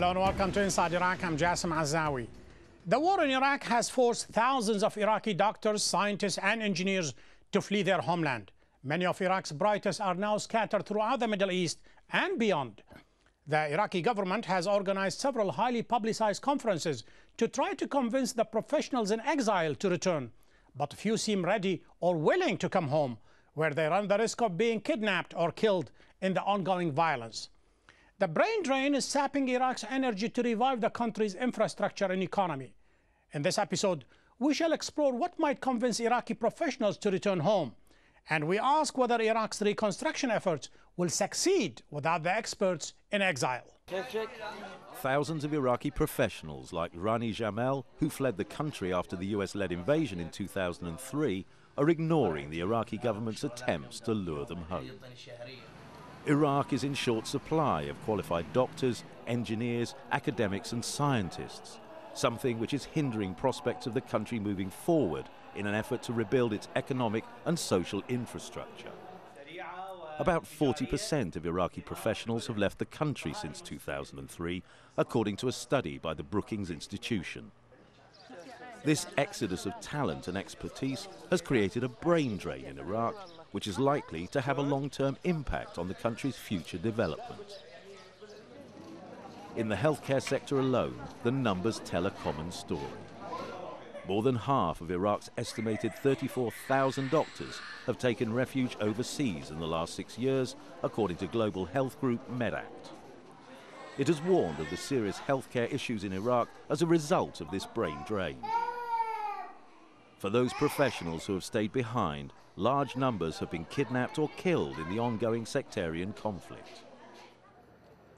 Hello and welcome to Inside Iraq. I'm Jassim Azawi. The war in Iraq has forced thousands of Iraqi doctors, scientists and engineers to flee their homeland. Many of Iraq's brightest are now scattered throughout the Middle East and beyond. The Iraqi government has organized several highly publicized conferences to try to convince the professionals in exile to return. But few seem ready or willing to come home, where they run the risk of being kidnapped or killed in the ongoing violence. The brain drain is sapping Iraq's energy to revive the country's infrastructure and economy. In this episode, we shall explore what might convince Iraqi professionals to return home. And we ask whether Iraq's reconstruction efforts will succeed without the experts in exile. Thousands of Iraqi professionals like Rani Jamel, who fled the country after the US-led invasion in 2003, are ignoring the Iraqi government's attempts to lure them home. Iraq is in short supply of qualified doctors, engineers, academics and scientists, something which is hindering prospects of the country moving forward in an effort to rebuild its economic and social infrastructure. About 40% of Iraqi professionals have left the country since 2003, according to a study by the Brookings Institution. This exodus of talent and expertise has created a brain drain in Iraq, which is likely to have a long-term impact on the country's future development. In the healthcare sector alone, the numbers tell a common story. More than half of Iraq's estimated 34,000 doctors have taken refuge overseas in the last 6 years, according to global health group MedAct. It has warned of the serious healthcare issues in Iraq as a result of this brain drain. For those professionals who have stayed behind, large numbers have been kidnapped or killed in the ongoing sectarian conflict.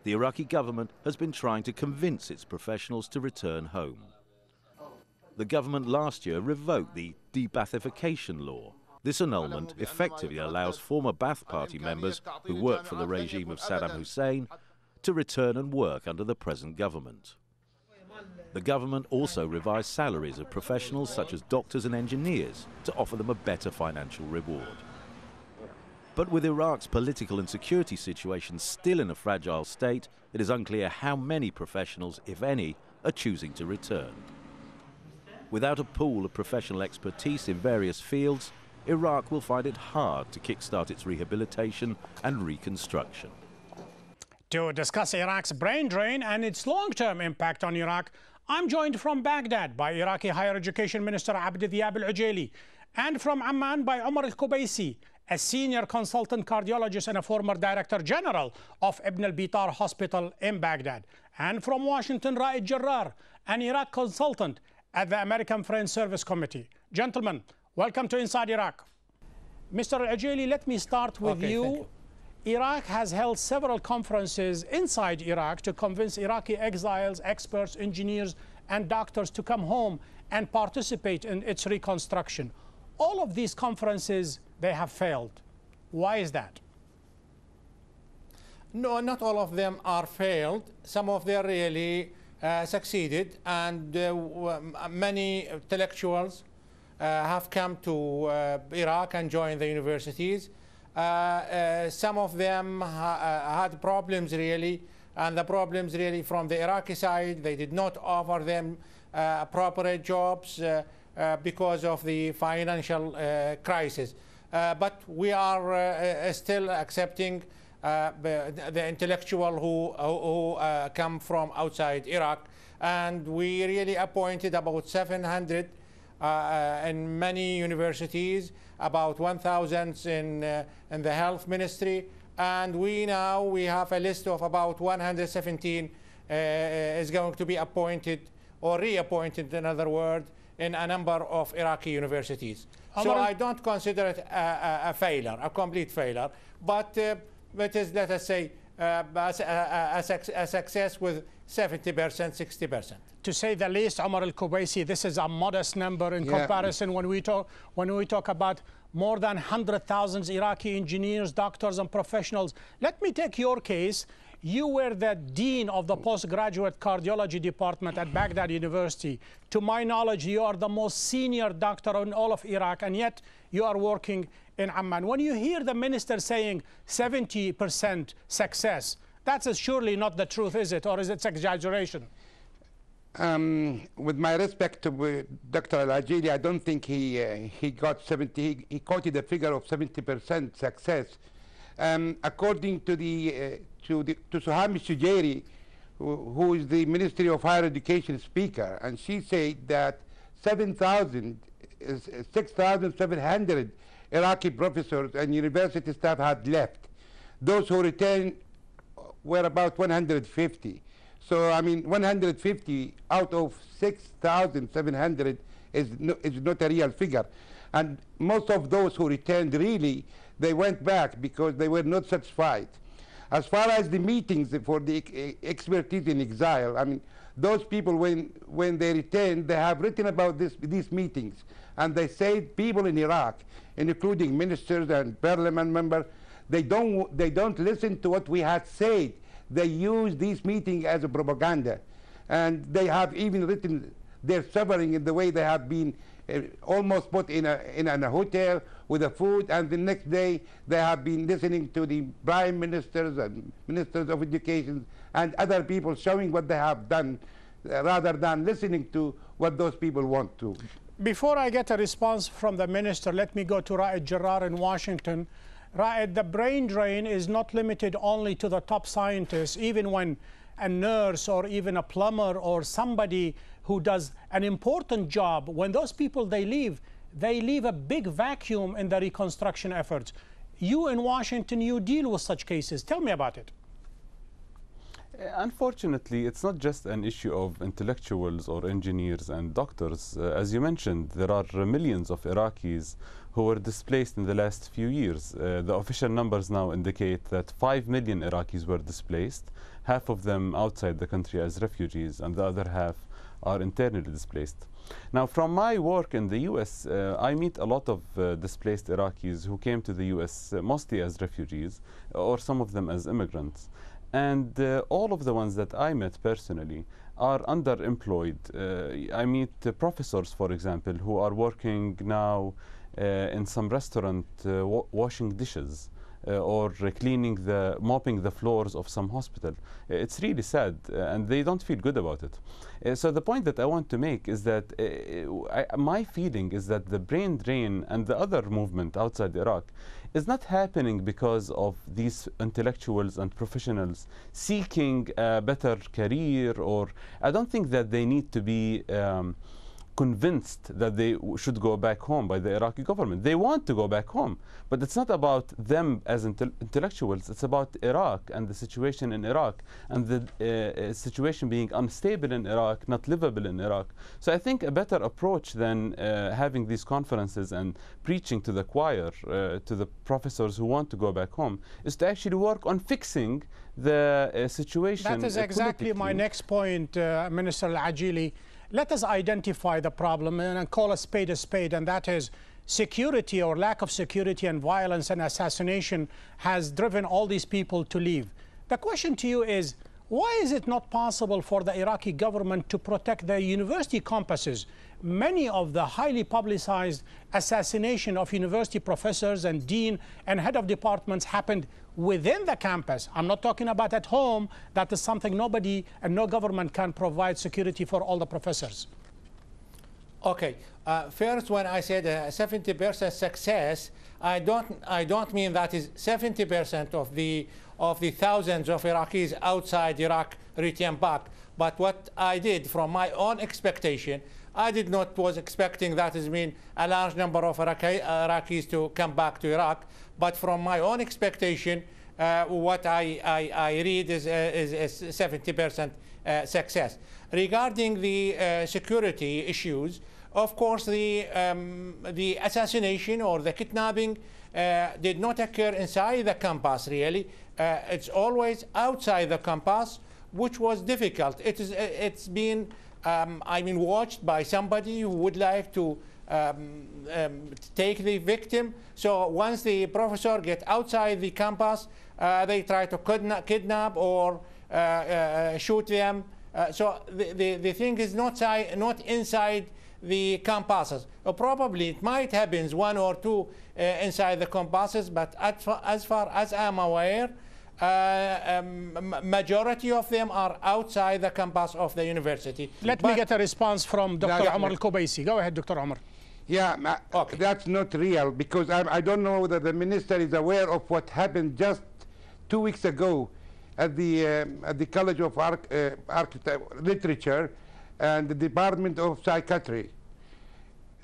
The Iraqi government has been trying to convince its professionals to return home. The government last year revoked the de-Baathification law. This annulment effectively allows former Ba'ath Party members who worked for the regime of Saddam Hussein to return and work under the present government. The government also revised salaries of professionals such as doctors and engineers to offer them a better financial reward. But with Iraq's political and security situation still in a fragile state, it is unclear how many professionals, if any, are choosing to return. Without a pool of professional expertise in various fields, Iraq will find it hard to kickstart its rehabilitation and reconstruction. To discuss Iraq's brain drain and its long-term impact on Iraq, I'm joined from Baghdad by Iraqi Higher Education Minister Al-Ujayli, and from Amman by Omar Al-Kubaisi, a senior consultant cardiologist and a former Director General of Ibn al-Bitar Hospital in Baghdad, and from Washington, Raed Jarrar, an Iraq consultant at the American Foreign Service Committee. Gentlemen, welcome to Inside Iraq. Mr. Al-Ujayli, let me start with you. Iraq has held several conferences inside Iraq to convince Iraqi exiles, experts, engineers, and doctors to come home and participate in its reconstruction. All of these conferences, they have failed. Why is that? No, not all of them are failed. Some of them really succeeded, and many intellectuals have come to Iraq and joined the universities. Some of them had problems really, and the problems really from the Iraqi side, they did not offer them appropriate jobs because of the financial crisis. But we are still accepting the intellectual who come from outside Iraq, and we really appointed about 700 in many universities, about 1,000 in the health ministry, and we have a list of about 117 is going to be appointed or reappointed, in other words, in a number of Iraqi universities. So I don't consider it a failure, a complete failure, but it is, let us say, a success with 70%, 60%. To say the least, Omar Al-Kubaisi, this is a modest number in comparison when we talk about more than 100,000 Iraqi engineers, doctors, and professionals. Let me take your case. You were the dean of the postgraduate cardiology department at Baghdad University. To my knowledge, you are the most senior doctor in all of Iraq, and yet you are working in Amman. When you hear the minister saying 70% success, That's surely not the truth, is it? Or is it exaggeration? With my respect to Dr. Al-Ujayli, I don't think he got 70. He quoted a figure of 70% success. According to Suham Shujeri, who is the Ministry of Higher Education speaker, and she said that 6,700 Iraqi professors and university staff had left. Those who returned were about 150. So, I mean, 150 out of 6,700 is not a real figure. And most of those who returned, really, they went back because they were not satisfied. As far as the meetings for the expertise in exile, I mean, those people, when they return, they have written about these meetings. And they say people in Iraq, including ministers and parliament members, they don't listen to what we had said. They use these meetings as a propaganda. And they have even written their suffering in the way they have been almost put in a hotel with the food, and the next day they have been listening to the prime ministers and ministers of education and other people showing what they have done rather than listening to what those people want to. Before I get a response from the minister, let me go to Raed Jarrar in Washington. Raed, the brain drain is not limited only to the top scientists. Even when a nurse or even a plumber or somebody who does an important job, when those people they leave a big vacuum in the reconstruction efforts. You in Washington, you deal with such cases. Tell me about it. Unfortunately, it's not just an issue of intellectuals or engineers and doctors. As you mentioned, there are millions of Iraqis who were displaced in the last few years. The official numbers now indicate that 5 million Iraqis were displaced, half of them outside the country as refugees, and the other half are internally displaced. Now, from my work in the US, I meet a lot of displaced Iraqis who came to the US mostly as refugees, or some of them as immigrants. And all of the ones that I met personally are underemployed. I meet professors, for example, who are working now in some restaurant washing dishes or mopping the floors of some hospital. It's really sad, and they don't feel good about it. So the point that I want to make is that my feeling is that the brain drain and the other movement outside Iraq is not happening because of these intellectuals and professionals seeking a better career, or I don't think that they need to be convinced that they should go back home by the Iraqi government. They want to go back home, but it's not about them as intellectuals. It's about Iraq and the situation in Iraq, and the situation being unstable in Iraq, not livable in Iraq. So I think a better approach than having these conferences and preaching to the choir, to the professors who want to go back home, is to actually work on fixing the situation. That is exactly my next point, Minister Al-Ujayli. Let us identify the problem and call a spade, and that is security or lack of security and violence and assassination has driven all these people to leave. The question to you is, why is it not possible for the Iraqi government to protect their university campuses? Many of the highly publicized assassination of university professors and dean and head of departments happened within the campus. I'm not talking about at home. That is something nobody and no government can provide security for all the professors. Okay, first, when I said 70% success, I don't mean that is 70% of the thousands of Iraqis outside Iraq return back. But what I did from my own expectation, I was expecting that is mean a large number of Iraqis to come back to Iraq. But from my own expectation, what I read is 70% success. Regarding the security issues, of course, the assassination or the kidnapping did not occur inside the campus, really. It's always outside the campus, which was difficult. It's been, watched by somebody who would like to take the victim. So once the professor get outside the campus, they try to kidnap or shoot them. So the thing is not inside the campuses. Probably it might happen one or two inside the campuses, but as far as I'm aware, majority of them are outside the campus of the university. Let me get a response from Dr. Omar Al-Kubaisi. Go ahead, Dr. Omar. Yeah, okay. That's not real, because I don't know whether the minister is aware of what happened just 2 weeks ago at the College of Literature and the Department of Psychiatry.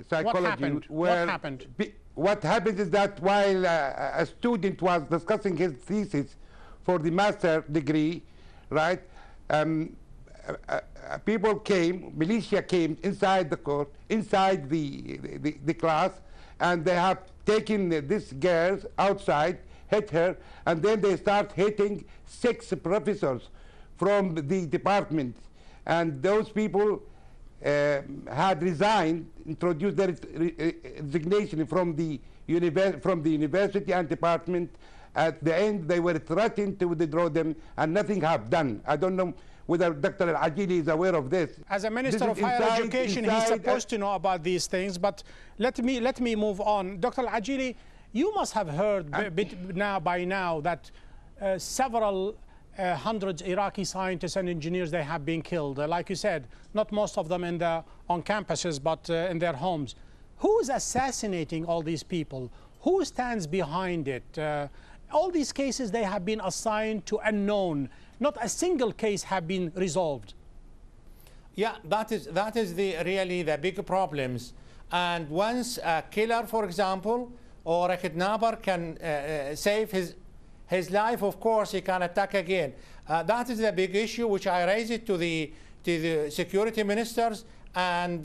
Psychology. What happened? What happened is that while a student was discussing his thesis for the master degree, right, people came, militia came inside the court, inside the class, and they have taken this girl outside, hit her, and then they start hitting 6 professors from the department. And those people had resigned, introduced their resignation from the university and department. At the end, they were threatened to withdraw them, and nothing have done. I don't know whether Dr. Al-Ujayli is aware of this. As a Minister of Higher Education, he's supposed to know about these things, but let me move on. Dr. Al-Ujayli, you must have heard by now that several hundreds Iraqi scientists and engineers, they have been killed. Like you said, not most of them on campuses, but in their homes. Who is assassinating all these people? Who stands behind it? All these cases, they have been assigned to unknown. Not a single case have been resolved. Yeah, that is really the big problems. And once a killer, for example, or a kidnapper can save his life, of course, he can attack again. That is the big issue, which I raised it to the security ministers, and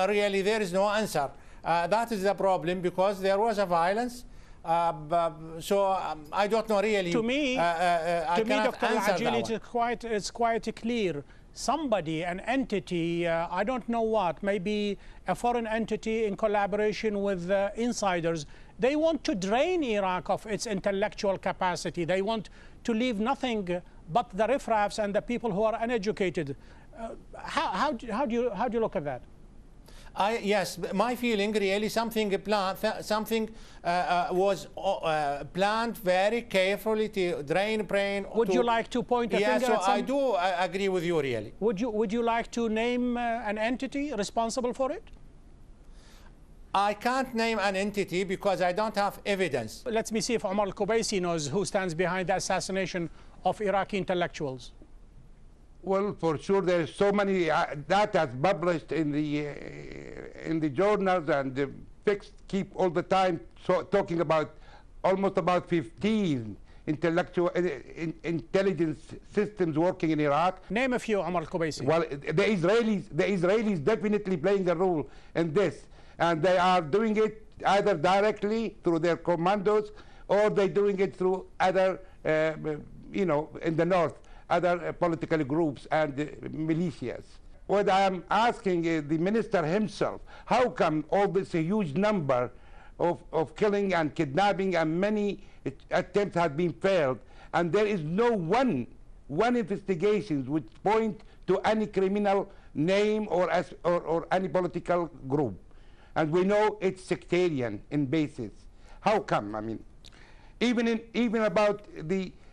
really there is no answer. That is the problem, because there was a violence. So I don't know really. To me, Dr. Al-Ujayli, it's quite clear. Somebody, an entity, I don't know what, maybe a foreign entity in collaboration with insiders, they want to drain Iraq of its intellectual capacity. They want to leave nothing but the riffraffs and the people who are uneducated. How do you look at that? Yes, my feeling really something was planned very carefully to drain brain. Would you like to point a finger at so I do agree with you really. Would you like to name an entity responsible for it? I can't name an entity because I don't have evidence. Let me see if Omar Al-Kubaisi knows who stands behind the assassination of Iraqi intellectuals. Well, for sure, there's so many data published in the journals, and the fixed keep all the time talking about almost about 15 intelligence systems working in Iraq. Name a few, Omar Al-Kubaisi. Well, the Israelis definitely playing a role in this, and they are doing it either directly through their commandos, or they're doing it through other, in the north, other political groups and militias. What I am asking the minister himself, how come all this huge number of killing and kidnapping and many attempts have been failed, and there is no one investigation which point to any criminal name or any political group, and we know it's sectarian in basis. How come? I mean, even about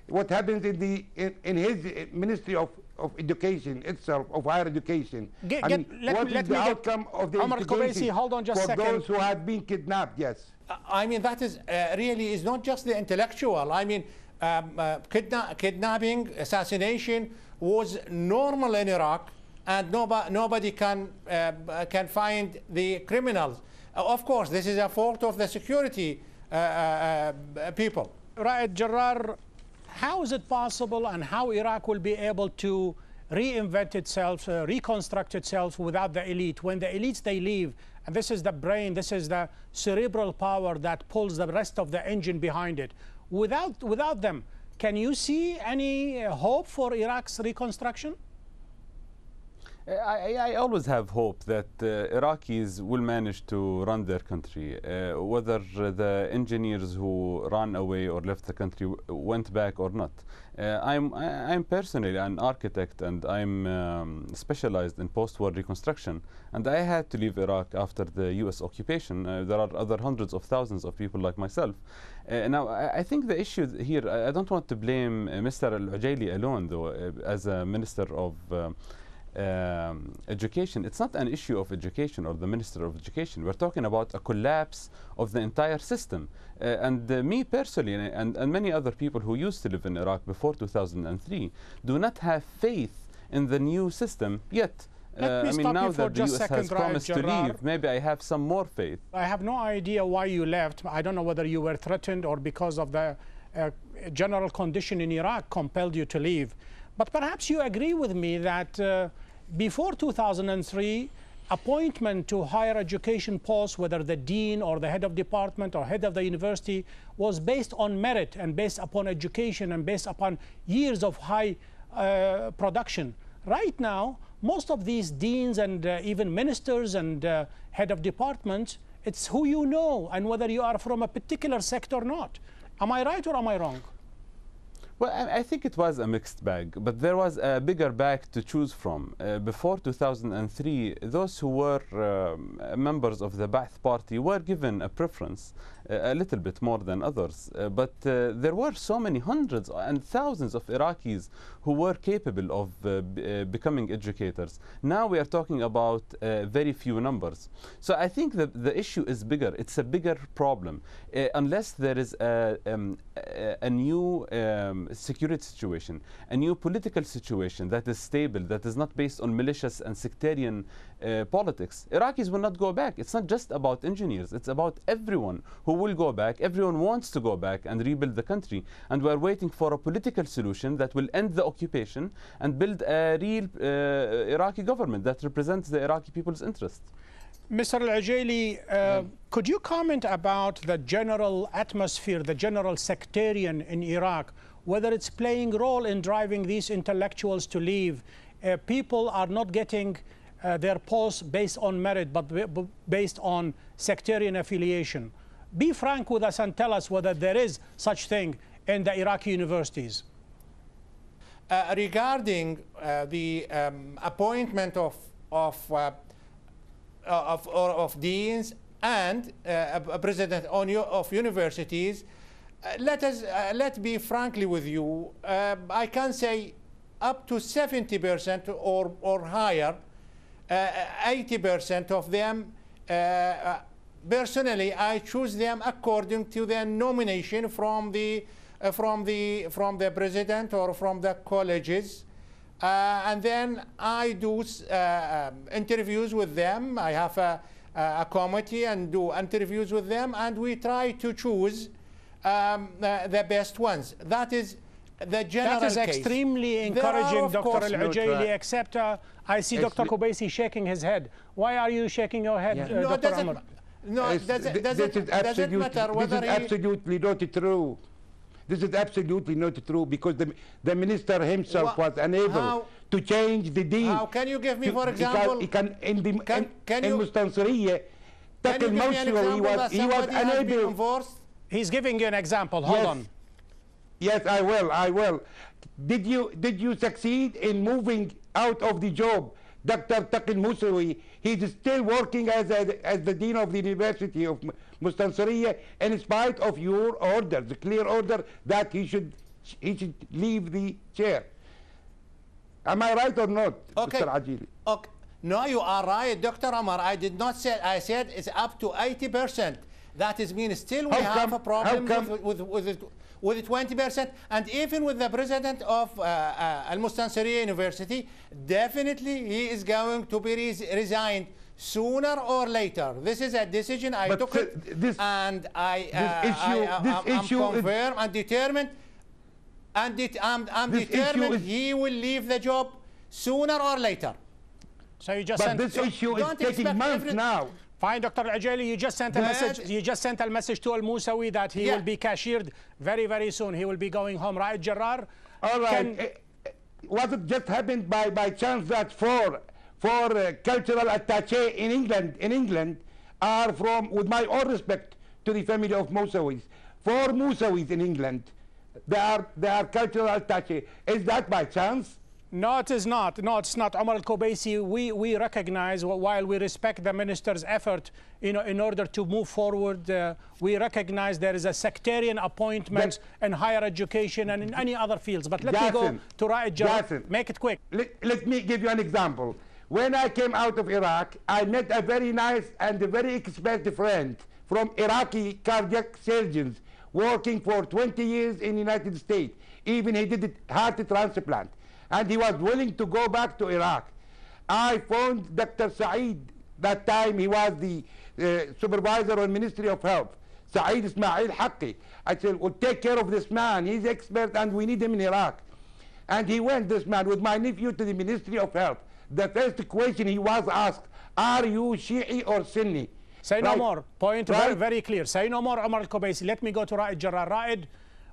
what happens in his Ministry of Education itself, of higher education. What is the outcome of the investigation hold on just for a second. those who have been kidnapped? Yes. I mean, that is really is not just the intellectual. I mean, kidnapping, assassination was normal in Iraq, and nobody can find the criminals. Of course, this is a fault of the security people. Right, Jarrar, how is it possible, and how Iraq will be able to reinvent itself, reconstruct itself without the elite? When the elites, they leave, and this is the brain, this is the cerebral power that pulls the rest of the engine behind it. Without them, can you see any hope for Iraq's reconstruction? I always have hope that Iraqis will manage to run their country, whether the engineers who ran away or left the country went back or not. I'm personally an architect, and I'm specialized in post-war reconstruction, and I had to leave Iraq after the US occupation. There are other hundreds of thousands of people like myself. Now, I think the issue here, I don't want to blame Mr. Al-Ujayli alone, though, as a minister of education. It's not an issue of education or the Minister of Education. We're talking about a collapse of the entire system. And me personally, and many other people who used to live in Iraq before 2003, do not have faith in the new system yet. I mean, now that the US has promised to leave, maybe I have some more faith. I have no idea why you left. I don't know whether you were threatened or because of the general condition in Iraq compelled you to leave. But perhaps you agree with me that before 2003, appointment to higher education posts, whether the dean or the head of department or head of the university, was based on merit and based upon education and based upon years of high production. Right now, most of these deans and even ministers and head of departments, it's who you know and whether you are from a particular sector or not. Am I right or am I wrong? Well, I think it was a mixed bag, but there was a bigger bag to choose from. Before 2003, those who were members of the Ba'ath Party were given a preference, a little bit more than others. But there were so many hundreds and thousands of Iraqis who were capable of becoming educators. Now we are talking about very few numbers. So I think that the issue is bigger. It's a bigger problem. Unless there is a new security situation, a new political situation that is stable, that is not based on malicious and sectarian politics, Iraqis will not go back. It's not just about engineers. It's about everyone who will go back. Everyone wants to go back and rebuild the country. And we're waiting for a political solution that will end the occupation and build a real Iraqi government that represents the Iraqi people's interests. Mr. Al-Ujayli, could you comment about the general atmosphere, the general sectarian in Iraq, whether it's playing a role in driving these intellectuals to leave? People are not getting their posts based on merit, but based on sectarian affiliation. Be frank with us and tell us whether there is such thing in the Iraqi universities. Regarding the appointment of deans and a president of universities, let's be frankly with you. I can say up to 70% or higher, 80% of them. Personally, I choose them according to their nomination from the president or from the colleges. And then I do interviews with them. I have a committee and do interviews with them, and we try to choose the best ones. That is the general case. That is extremely encouraging, Dr. Al-Ujayli, except I see Dr. Qubaisi shaking his head. Why are you shaking your head, Dr. Amr? No, does it matter whether this is absolutely not true. This is absolutely not true, because the minister himself was unable to change the deal. How can you give me, for example? In Mustansiriyah, he was unable. He's giving you an example. Hold on. Yes, I will. Did you succeed in moving out of the job Dr. Taqi al-Musawi? He's still working as the dean of the University of Mustansiriyah, in spite of your order, the clear order that he should leave the chair. Am I right or not, okay. Mr. Ajili? Okay. No, you are right, Dr. Amar. I did not say. I said it's up to 80%. That is mean still we have a problem with 20%, and even with the president of Al-Mustansiriyah University, definitely he is going to be resigned sooner or later. This is a decision I took and I'm confirmed and determined. I'm determined he will leave the job sooner or later. So you just this issue is taking months now. Fine, Dr. Al-Ujayli, you just sent a message. You just sent a message to Al-Musawi that he will be cashiered very, very soon. He will be going home, right, Jarrar? All right. Was it just happened by chance that four for cultural attaché in England are from, with my all respect to the family of Mousawis, 4 Mousawis in England. They are cultural attaché. Is that by chance? No, it is not. No, it's not. Omar Al-Kubaisi, we recognize, while we respect the minister's effort in order to move forward, we recognize there is a sectarian appointment in higher education and in any other fields. But let me go to Ra'id Jarrah. Make it quick. Let me give you an example. When I came out of Iraq, I met a very nice and a very experienced friend from Iraqi cardiac surgeons working for 20 years in the United States. Even he did heart transplant. And he was willing to go back to Iraq. I phoned Dr. Saeed. That time he was the supervisor on Ministry of Health. Saeed Ismail Haqqi. I said, well, take care of this man. He's expert and we need him in Iraq. And he went, this man, with my nephew to the Ministry of Health. The first question he was asked, are you Shi'i or Sunni? Say no more. Point very, very clear. Say no more, Omar Al-Kubaisi. Let me go to Ra'id Jarrah. Ra'id,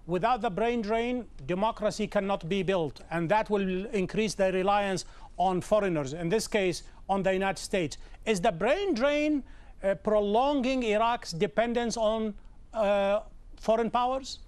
without the brain drain, democracy cannot be built, and that will increase the reliance on foreigners, in this case, on the United States. Is the brain drain prolonging Iraq's dependence on foreign powers?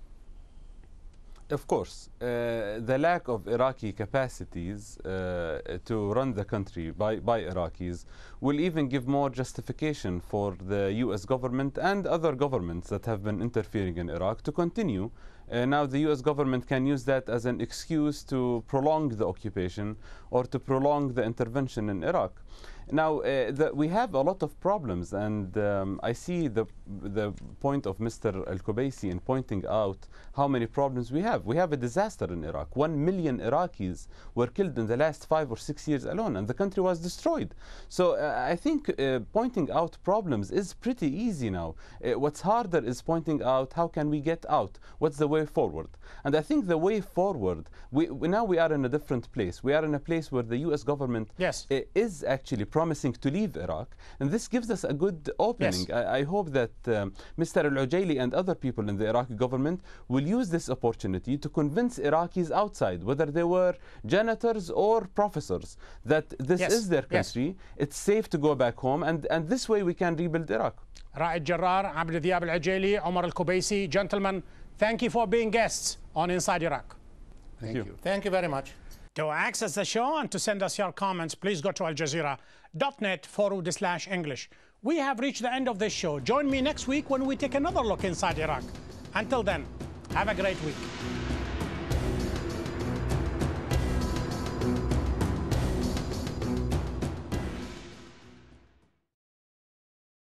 Of course. The lack of Iraqi capacities to run the country by Iraqis will even give more justification for the US government and other governments that have been interfering in Iraq to continue. Now the US government can use that as an excuse to prolong the occupation or to prolong the intervention in Iraq. Now, we have a lot of problems, and I see the point of Mr. Al-Kubaisi in pointing out how many problems we have. We have a disaster in Iraq. 1 million Iraqis were killed in the last 5 or 6 years alone, and the country was destroyed. So I think pointing out problems is pretty easy now. What's harder is pointing out how can we get out, what's the way forward. And I think the way forward, now we are in a different place. We are in a place where the US government is actually promising to leave Iraq, and this gives us a good opening. Yes. I hope that Mr. Al-Ujayli and other people in the Iraqi government will use this opportunity to convince Iraqis outside, whether they were janitors or professors, that this is their country, it's safe to go back home, and this way we can rebuild Iraq. Ra'id Jarrah, Abd Diab Al-Ujayli, Omar Al-Kubaisi, gentlemen, thank you for being guests on Inside Iraq. Thank you. Thank you very much. To access the show and to send us your comments, please go to aljazeera.net/English. We have reached the end of this show. Join me next week when we take another look inside Iraq. Until then, have a great week.